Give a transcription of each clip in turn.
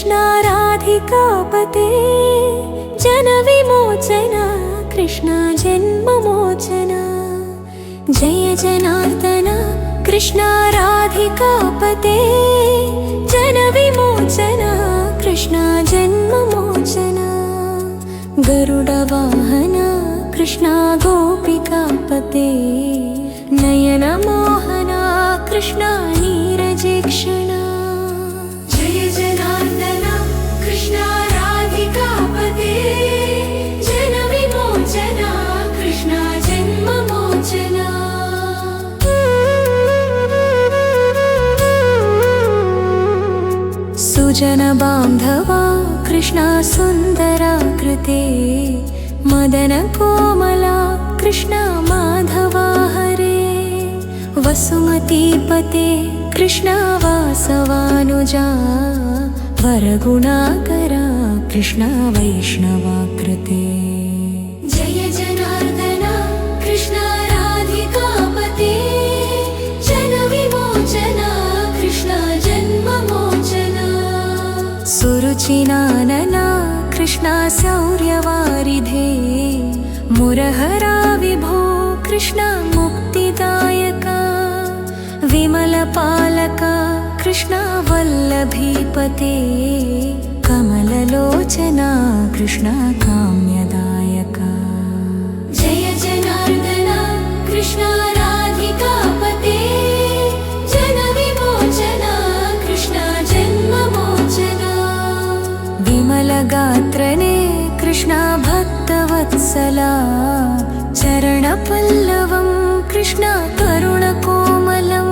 कृष्णा राधिकापते जनविमोचना कृष्णा जन्ममोचना जय जनार्दन कृष्णा राधिकापते जनविमोचना कृष्णा जन्ममोचना गरुडवाहना कृष्णा गोपिकापते नयनमोहना कृष्णा नीरजेक्षणा जय जनार्दन कृष्णा राधिकापते जनविमोचना कृष्णा जन्ममोचना सुजनबान्धवा कृष्णा सुन्दराकृते मदनकोमला कृष्णा माधवा हरे वसुमतीपते कृष्णा वासवानुजा वरगुणाकरा कृष्णा वैष्णवाकृते जय जनार्दन कृष्णा राधिकापते जनविमोचना कृष्णा जन्ममोचना सुरुचिनानना कृष्णा शौर्यवारिधे मुरहरा विभो कृष्णा मुक्तिदायका विमलपालका कृष्णा वल्लभीपते कमललोचना कृष्णा काम्यदायका जय जनार्दन कृष्णा राधिकापते जनविमोचना कृष्णा जन्ममोचना विमलगात्रने कृष्णा भक्तवत्सला चरणपल्लवं कृष्णा करुणकोमलं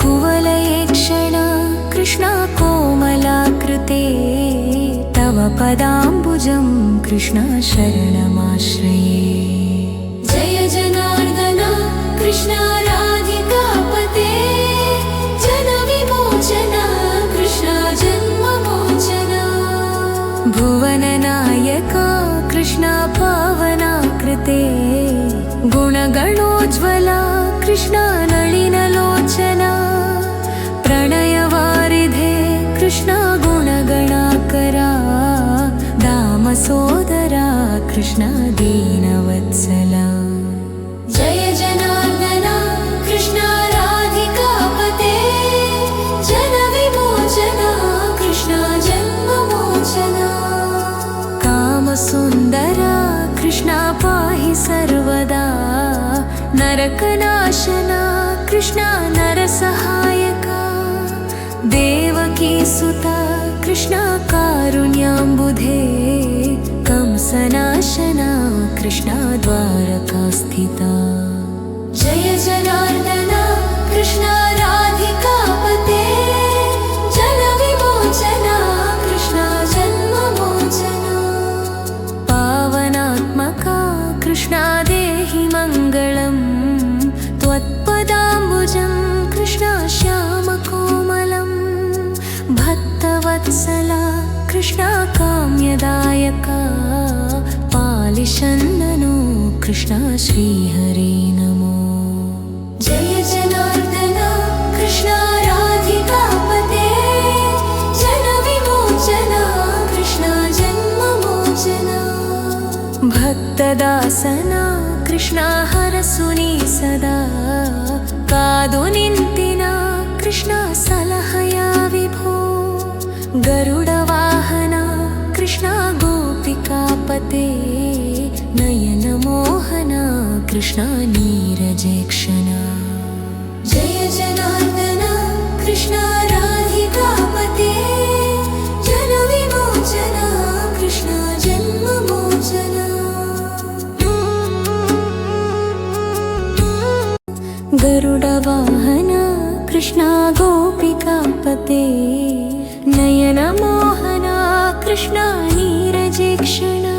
कुवलयेक्षणा कृष्णा कोमलाकृते तव पदाम्बुजं कृष्णा शरणमाश्रये जय जनार्दन कृष्णा राधिकापते जनविमोचना कृष्णा जन्ममोचना भुवननायका कृष्णा पावनाकृते गुणगणोज्ज्वला कृष्णा नलिनलोचना प्रणयवारिधे कृष्णा गुणगणाकरा दामसोदरा कृष्णा दीनवत्सला जय जनार्दन कृष्णा राधिकापते जनविमोचना कृष्णा जन्ममोचना कामसुन्दरा कृष्णा पाहि सर्वदा नरकनाशना कृष्णा नरसहायका देवकीसुता कृष्णा कारुण्याम्बुधे कंसनाशना कृष्णा द्वारकास्थिता जय जनार्दन कृष्णा राधिकापते जनविमोचना कृष्णा जन्ममोचना पावनात्मका कृष्णा देहि मङ्गलं त्वत्पदाम्बुजं कृष्णा श्यामकोमलं भक्तवत्सला कृष्णा काम्यदायका पालिशन्ननो कृष्णा श्रीहरे नमो जय जनार्दन कृष्णा राधिकापते जनविमोचना कृष्णा जन्ममोचना भक्तदासना कृष्णा हरसुनी सदा कादु निन्तिना कृष्णा सलहया विभो गरुडवाहना कृष्णा गोपिकापते नयनमोहना कृष्णा नीरजेक्षणा जय जनार्दन कृष्णा राधिकापते जनविमोचना कृष्णा जन्ममोचना गरुडवाहना कृष्णा गोपिकापते नयनमोहना कृष्णा नीरजेक्षणा